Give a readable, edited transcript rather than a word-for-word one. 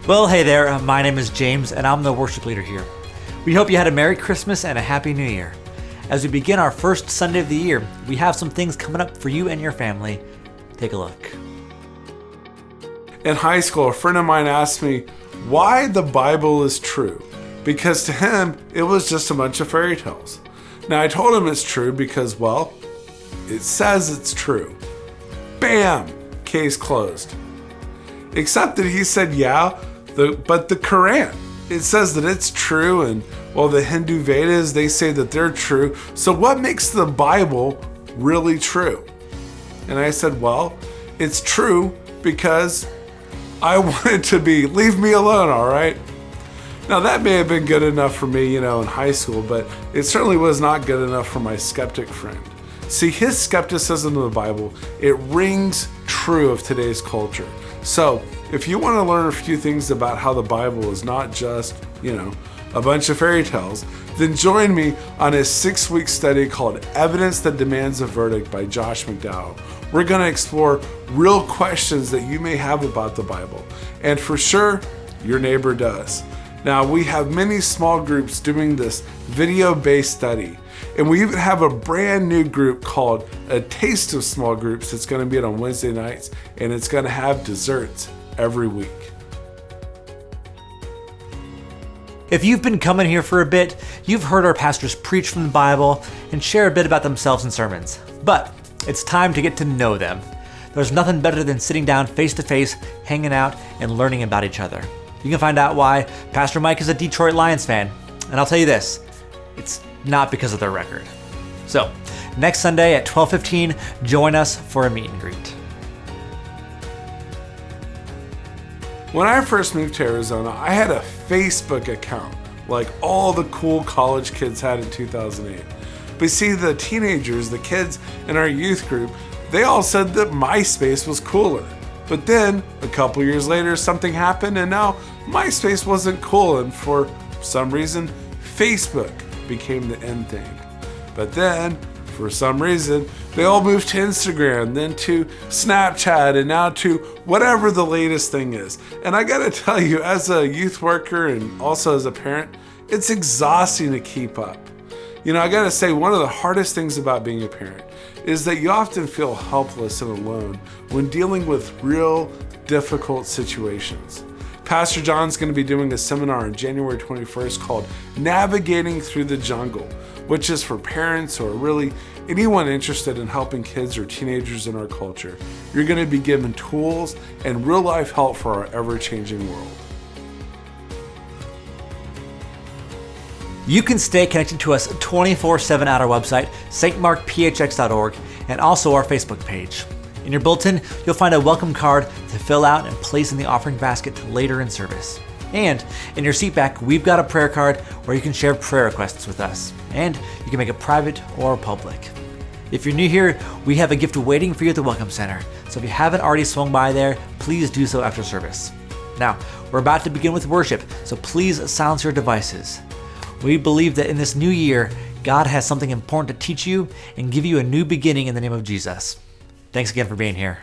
Well, hey there, my name is James and I'm the worship leader here. We hope you had a Merry Christmas and a Happy New Year. As we begin our first Sunday of the year, we have some things coming up for you and your family. Take a look. In high school, a friend of mine asked me why the Bible is true, because to him, it was just a bunch of fairy tales. Now, I told him it's true because, well, it says it's true. Bam! Case closed. Except that he said, yeah, but the Quran, it says that it's true, and well, the Hindu Vedas, they say that they're true. So what makes the Bible really true? And I said, well, it's true because I want it to be, leave me alone, all right? Now that may have been good enough for me, in high school, but it certainly was not good enough for my skeptic friend. See, his skepticism of the Bible, it rings true of today's culture. So if you want to learn a few things about how the Bible is not just, a bunch of fairy tales, then join me on a 6-week study called Evidence That Demands a Verdict by Josh McDowell. We're going to explore real questions that you may have about the Bible. And for sure, your neighbor does. Now, we have many small groups doing this video-based study. And we even have a brand new group called A Taste of Small Groups that's going to be on Wednesday nights, and it's going to have desserts every week. If you've been coming here for a bit, you've heard our pastors preach from the Bible and share a bit about themselves in sermons. But it's time to get to know them. There's nothing better than sitting down face to face, hanging out, and learning about each other. You can find out why Pastor Mike is a Detroit Lions fan. And I'll tell you this, it's not because of their record. So, next Sunday at 12:15, join us for a meet and greet. When I first moved to Arizona, I had a Facebook account like all the cool college kids had in 2008. But see, the teenagers, the kids in our youth group, they all said that MySpace was cooler. But then, a couple years later, something happened and now MySpace wasn't cool, and for some reason, Facebook became the end thing. But then, for some reason, they all moved to Instagram, then to Snapchat, and now to whatever the latest thing is. And I gotta tell you, as a youth worker and also as a parent, it's exhausting to keep up. I gotta say, one of the hardest things about being a parent is that you often feel helpless and alone when dealing with real difficult situations. Pastor John's going to be doing a seminar on January 21st called Navigating Through the Jungle, which is for parents or really anyone interested in helping kids or teenagers in our culture. You're going to be given tools and real life help for our ever-changing world. You can stay connected to us 24/7 at our website, stmarkphx.org, and also our Facebook page. In your bulletin, you'll find a welcome card to fill out and place in the offering basket later in service. And in your seat back, we've got a prayer card where you can share prayer requests with us, and you can make it private or public. If you're new here, we have a gift waiting for you at the Welcome Center, so if you haven't already swung by there, please do so after service. Now, we're about to begin with worship, so please silence your devices. We believe that in this new year, God has something important to teach you and give you a new beginning in the name of Jesus. Thanks again for being here.